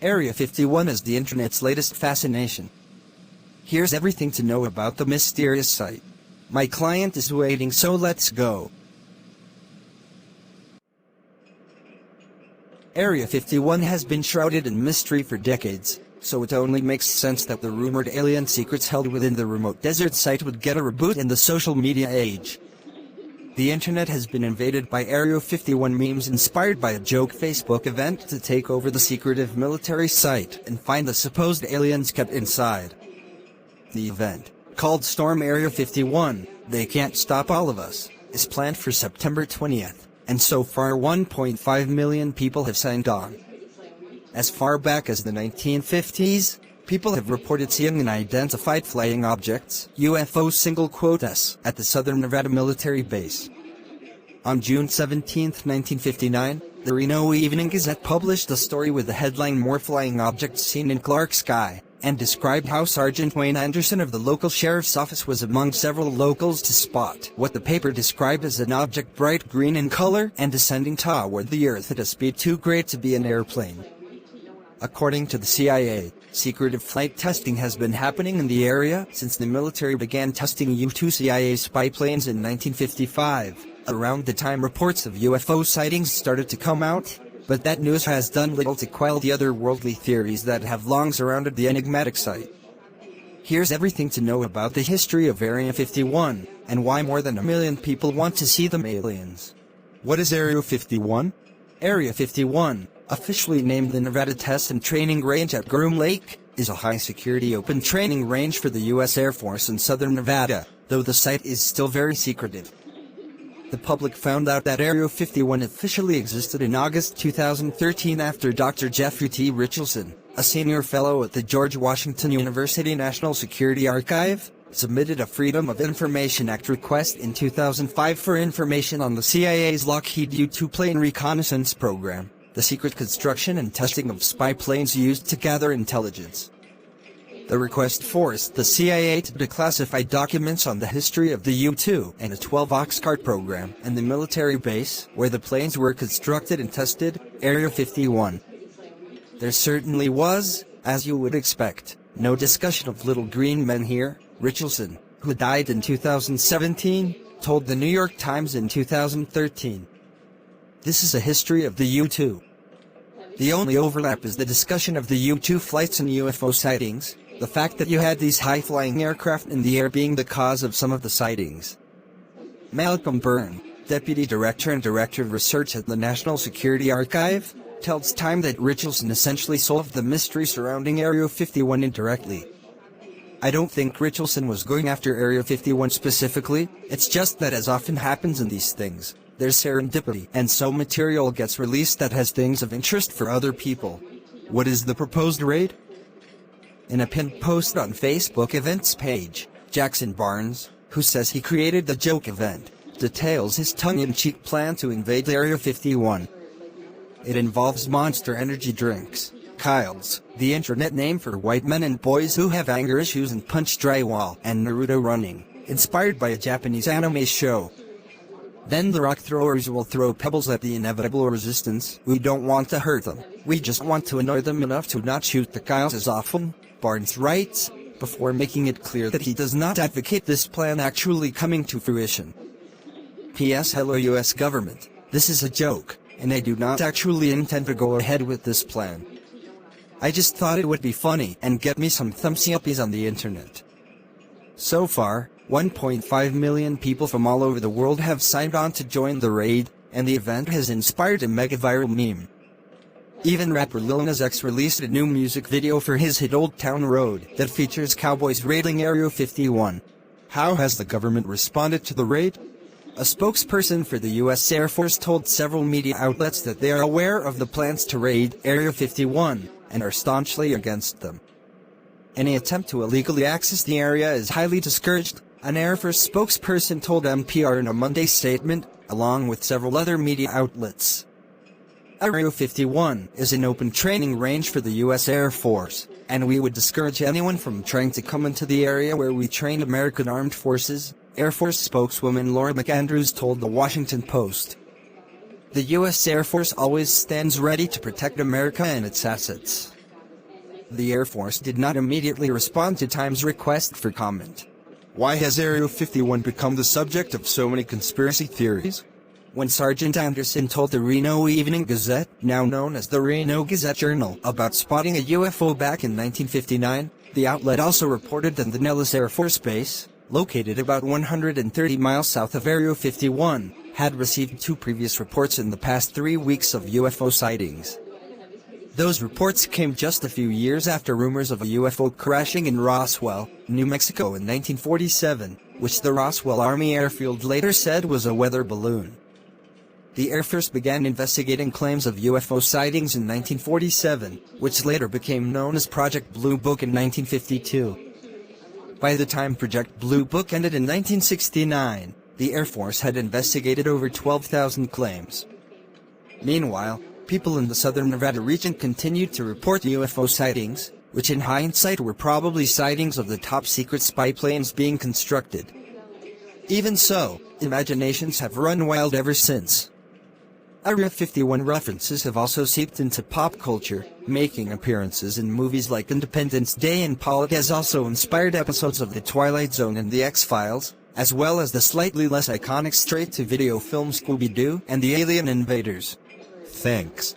Area 51 is the internet's latest fascination. Here's everything to know about the mysterious site. My client is waiting, so let's go. Area 51 has been shrouded in mystery for decades, so it only makes sense that the rumored alien secrets held within the remote desert site would get a reboot in the social media age. The internet has been invaded by Area 51 memes inspired by a joke Facebook event to take over the secretive military site and find the supposed aliens kept inside. The event, called Storm Area 51, They Can't Stop All of Us, is planned for September 20th, and so far 1.5 million people have signed on. As far back as the 1950s, people have reported seeing unidentified flying objects, U.F.O (S) at the Southern Nevada military base. On June 17, 1959, the Reno Evening Gazette published a story with the headline "More Flying Objects Seen in Clark Sky," and described how Sergeant Wayne Anderson of the local sheriff's office was among several locals to spot what the paper described as an object bright green in color and descending toward the earth at a speed too great to be an airplane. According to the CIA, secretive flight testing has been happening in the area since the military began testing U-2 CIA spy planes in 1955, around the time reports of UFO sightings started to come out, but that news has done little to quell the otherworldly theories that have long surrounded the enigmatic site. Here's everything to know about the history of Area 51, and why more than 1 million people want to see them aliens. What is Area 51? Area 51, officially named the Nevada Test and Training Range at Groom Lake, is a high-security open training range for the U.S. Air Force in southern Nevada, though the site is still very secretive. The public found out that Area 51 officially existed in August 2013 after Dr. Jeffrey T. Richardson, a senior fellow at the George Washington University National Security Archive, submitted a Freedom of Information Act request in 2005 for information on the CIA's Lockheed U-2 plane reconnaissance program, the secret construction and testing of spy planes used to gather intelligence. The request forced the CIA to declassify documents on the history of the U-2 and the 12 Oxcart program and the military base where the planes were constructed and tested, Area 51. There certainly was, as you would expect, no discussion of little green men here, Richardson, who died in 2017, told the New York Times in 2013. This is a history of the U-2. The only overlap is the discussion of the U-2 flights and UFO sightings, the fact that you had these high-flying aircraft in the air being the cause of some of the sightings. Malcolm Byrne, Deputy Director and Director of Research at the National Security Archive, tells Time that Richardson essentially solved the mystery surrounding Area 51 indirectly. I don't think Richardson was going after Area 51 specifically, it's just that, as often happens in these things, there's serendipity, and so material gets released that has things of interest for other people. What is the proposed raid? In a pinned post on Facebook events page, Jackson Barnes, who says he created the joke event, details his tongue-in-cheek plan to invade Area 51. It involves Monster energy drinks, Kyles, the internet name for white men and boys who have anger issues and punch drywall, and Naruto running, inspired by a Japanese anime show. Then the rock throwers will throw pebbles at the inevitable resistance. We don't want to hurt them, we just want to annoy them enough to not shoot the Kyles as often, Barnes writes, before making it clear that he does not advocate this plan actually coming to fruition. P.S. Hello US government, this is a joke, and I do not actually intend to go ahead with this plan. I just thought it would be funny and get me some thumbs-uppies on the internet. So far, 1.5 million people from all over the world have signed on to join the raid, and the event has inspired a mega-viral meme. Even rapper Lil Nas X released a new music video for his hit Old Town Road that features cowboys raiding Area 51. How has the government responded to the raid? A spokesperson for the U.S. Air Force told several media outlets that they are aware of the plans to raid Area 51, and are staunchly against them. Any attempt to illegally access the area is highly discouraged, an Air Force spokesperson told NPR in a Monday statement, along with several other media outlets. Area 51 is an open training range for the U.S. Air Force, and we would discourage anyone from trying to come into the area where we train American Armed Forces, Air Force spokeswoman Laura McAndrews told the Washington Post. The U.S. Air Force always stands ready to protect America and its assets. the Air Force did not immediately respond to Time's request for comment. Why has Area 51 become the subject of so many conspiracy theories? When Sergeant Anderson told the Reno Evening Gazette, now known as the Reno Gazette Journal, about spotting a UFO back in 1959, the outlet also reported that the Nellis Air Force Base, located about 130 miles south of Area 51, had received 2 previous reports in the past 3 weeks of UFO sightings. Those reports came just a few years after rumors of a UFO crashing in Roswell, New Mexico in 1947, which the Roswell Army Airfield later said was a weather balloon. The Air Force began investigating claims of UFO sightings in 1947, which later became known as Project Blue Book in 1952. By the time Project Blue Book ended in 1969, the Air Force had investigated over 12,000 claims. Meanwhile, people in the southern Nevada region continued to report UFO sightings, which in hindsight were probably sightings of the top-secret spy planes being constructed. Even so, imaginations have run wild ever since. Area 51 references have also seeped into pop culture, making appearances in movies like Independence Day, and Pollock has also inspired episodes of The Twilight Zone and The X-Files, as well as the slightly less iconic straight-to-video film Scooby-Doo and the Alien Invaders. Thanks.